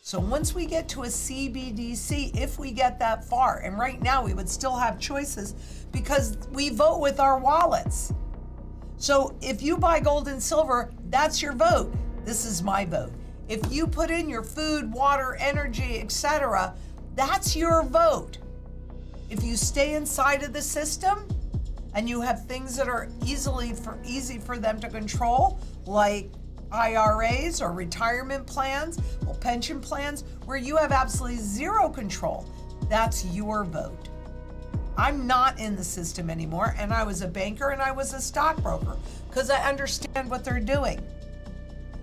So once we get to a CBDC, if we get that far, and right now we would still have choices because we vote with our wallets. So if you buy gold and silver, that's your vote. This is my vote. If you put in your food, water, energy, etc., that's your vote. If you stay inside of the system and you have things that are easy for them to control, like IRAs or retirement plans or pension plans, where you have absolutely zero control, that's your vote. I'm not in the system anymore, and I was a banker and I was a stockbroker because I understand what they're doing.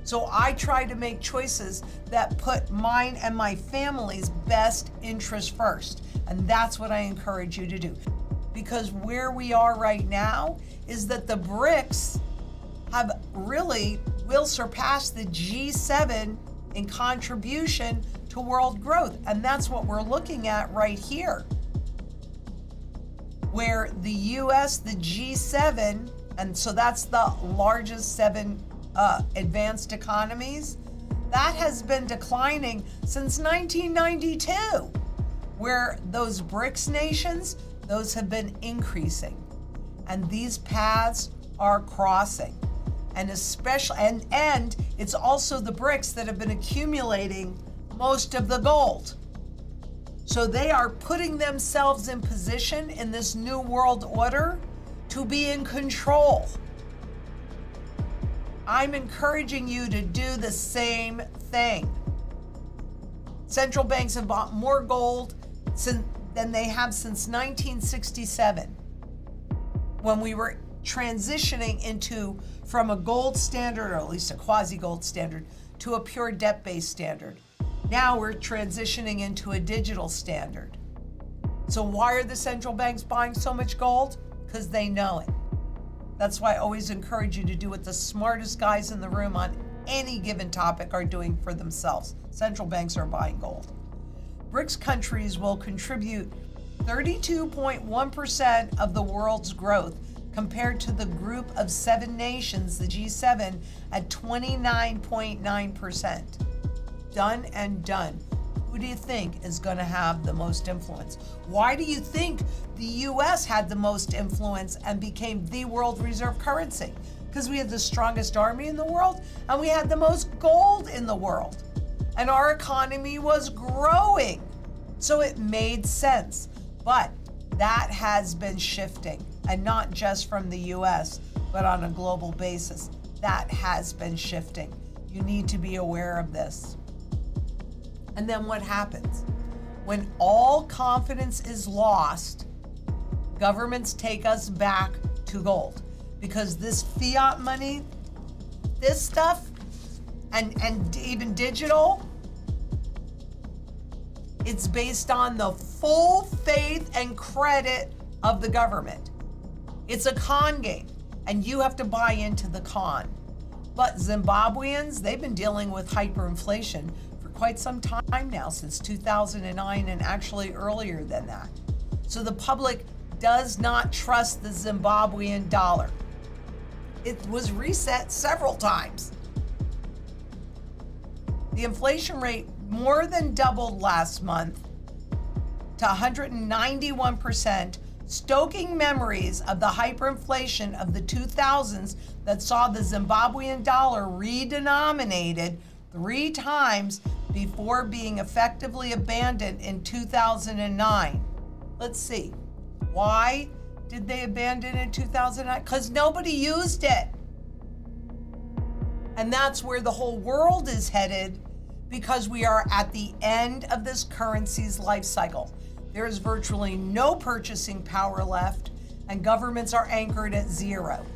So I try to make choices that put mine and my family's best interest first. And that's what I encourage you to do. Because where we are right now is that the BRICS will surpass the G7 in contribution to world growth. And that's what we're looking at right here. Where the US, the G7, and so that's the largest 7 advanced economies, that has been declining since 1992, where those BRICS nations, those have been increasing. And these paths are crossing. And especially, and it's also the BRICS that have been accumulating most of the gold. So they are putting themselves in position in this new world order to be in control. I'm encouraging you to do the same thing. Central banks have bought more gold than they have since 1967, when we were transitioning from a gold standard, or at least a quasi-gold standard, to a pure debt-based standard. Now we're transitioning into a digital standard. So why are the central banks buying so much gold? Because they know it. That's why I always encourage you to do what the smartest guys in the room on any given topic are doing for themselves. Central banks are buying gold. BRICS countries will contribute 32.1% of the world's growth, compared to the group of 7 nations, the G7, at 29.9%. Done and done. Who do you think is going to have the most influence? Why do you think the US had the most influence and became the world reserve currency? Because we had the strongest army in the world and we had the most gold in the world. And our economy was growing. So it made sense. But that has been shifting, and not just from the US, but on a global basis. That has been shifting. You need to be aware of this. And then what happens? When all confidence is lost, governments take us back to gold. Because this fiat money, this stuff, and even digital, it's based on the full faith and credit of the government. It's a con game, and you have to buy into the con. But Zimbabweans, they've been dealing with hyperinflation for quite some time now, since 2009, and actually earlier than that. So the public does not trust the Zimbabwean dollar. It was reset several times. The inflation rate more than doubled last month to 191%, stoking memories of the hyperinflation of the 2000s that saw the Zimbabwean dollar redenominated 3 times before being effectively abandoned in 2009. Let's see. Why did they abandon it in 2009? Because nobody used it. And that's where the whole world is headed, because we are at the end of this currency's life cycle. There is virtually no purchasing power left, and governments are anchored at 0.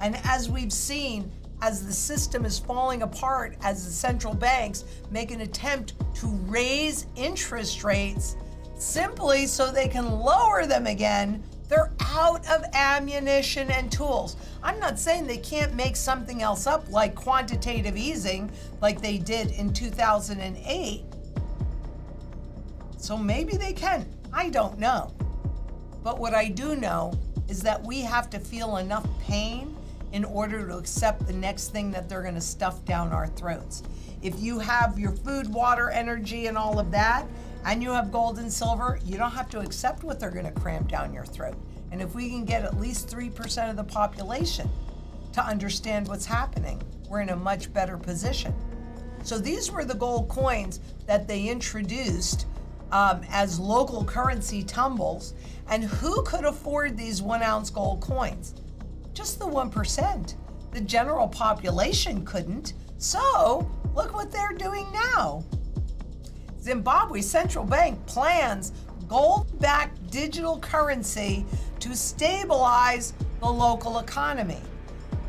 And as we've seen, as the system is falling apart, as the central banks make an attempt to raise interest rates simply so they can lower them again, they're out of ammunition and tools. I'm not saying they can't make something else up, like quantitative easing, like they did in 2008. So maybe they can. I don't know. But what I do know is that we have to feel enough pain in order to accept the next thing that they're going to stuff down our throats. If you have your food, water, energy, and all of that, and you have gold and silver, you don't have to accept what they're going to cram down your throat. And if we can get at least 3% of the population to understand what's happening, we're in a much better position. So these were the gold coins that they introduced as local currency tumbles. And who could afford these 1 ounce gold coins? Just the 1%. The general population couldn't. So look what they're doing now. Zimbabwe Central Bank plans gold-backed digital currency to stabilize the local economy.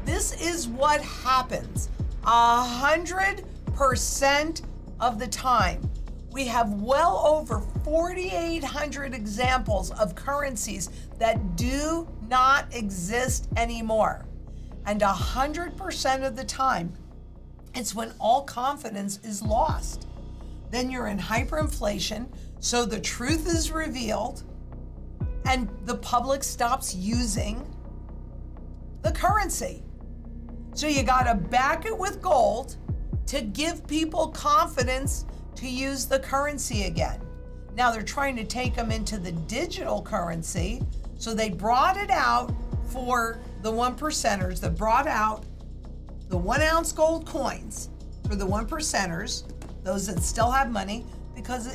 This is what happens 100% of the time. We have well over 4,800 examples of currencies that do not exist anymore. And 100% of the time, it's when all confidence is lost. Then you're in hyperinflation, so the truth is revealed, and the public stops using the currency. So you gotta back it with gold to give people confidence to use the currency again. Now they're trying to take them into the digital currency, so they brought it out for the 1%ers, that brought out the 1 ounce gold coins for the 1%ers, those that still have money, because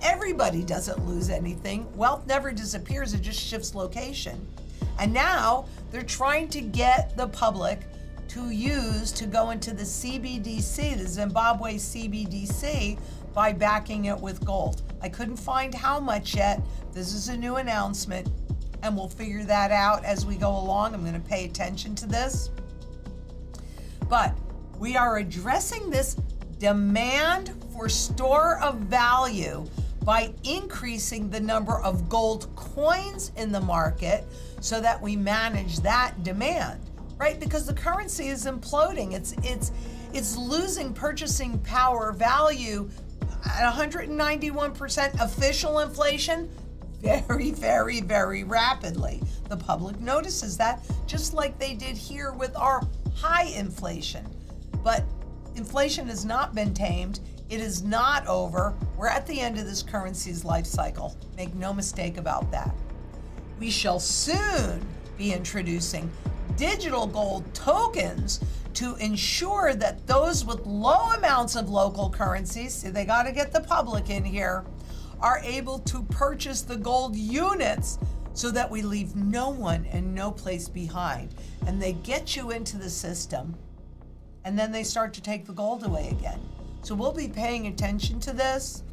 everybody doesn't lose anything. Wealth never disappears, it just shifts location. And now they're trying to get the public to go into the CBDC, the Zimbabwe CBDC, by backing it with gold. I couldn't find how much yet. This is a new announcement, and we'll figure that out as we go along. I'm going to pay attention to this. But we are addressing this demand for store of value by increasing the number of gold coins in the market so that we manage that demand, right? Because the currency is imploding. It's losing purchasing power value at 191% official inflation very, very, very rapidly. The public notices that, just like they did here with our high inflation. But inflation has not been tamed. It is not over. We're at the end of this currency's life cycle. Make no mistake about that. We shall soon be introducing digital gold tokens to ensure that those with low amounts of local currencies, see, they got to get the public in here, are able to purchase the gold units so that we leave no one and no place behind. And they get you into the system, and then they start to take the gold away again. So we'll be paying attention to this.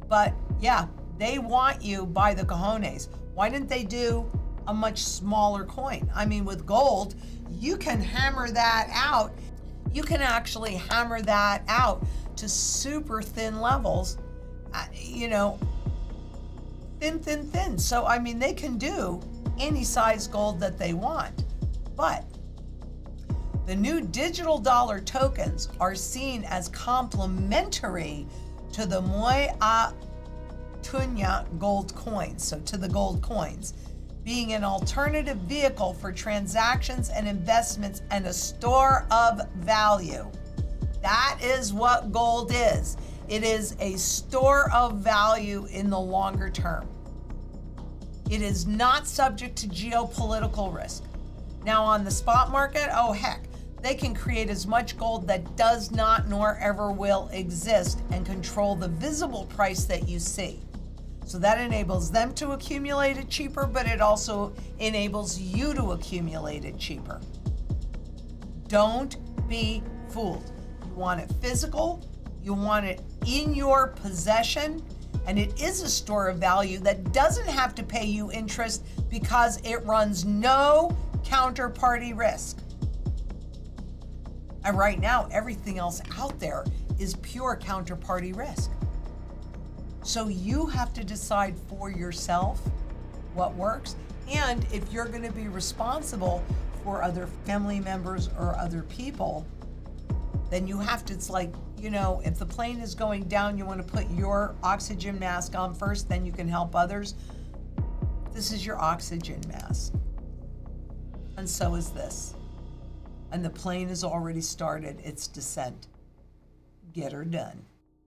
But yeah, they want you by the cojones. Why didn't they do a much smaller coin? I mean, with gold, you can hammer that out. You can actually hammer that out to super thin levels, thin. So, I mean, they can do any size gold that they want. But the new digital dollar tokens are seen as complementary to the Moya Tunya gold coins, so to the gold coins, being an alternative vehicle for transactions and investments and a store of value. That is what gold is. It is a store of value in the longer term. It is not subject to geopolitical risk. Now on the spot market, oh heck, they can create as much gold that does not nor ever will exist and control the visible price that you see. So that enables them to accumulate it cheaper, but it also enables you to accumulate it cheaper. Don't be fooled. You want it physical, you want it in your possession, and it is a store of value that doesn't have to pay you interest because it runs no counterparty risk. And right now, everything else out there is pure counterparty risk. So you have to decide for yourself what works. And if you're going to be responsible for other family members or other people, then you have to, it's like, if the plane is going down, you want to put your oxygen mask on first, then you can help others. This is your oxygen mask. and so is this. And the plane has already started its descent. Get her done.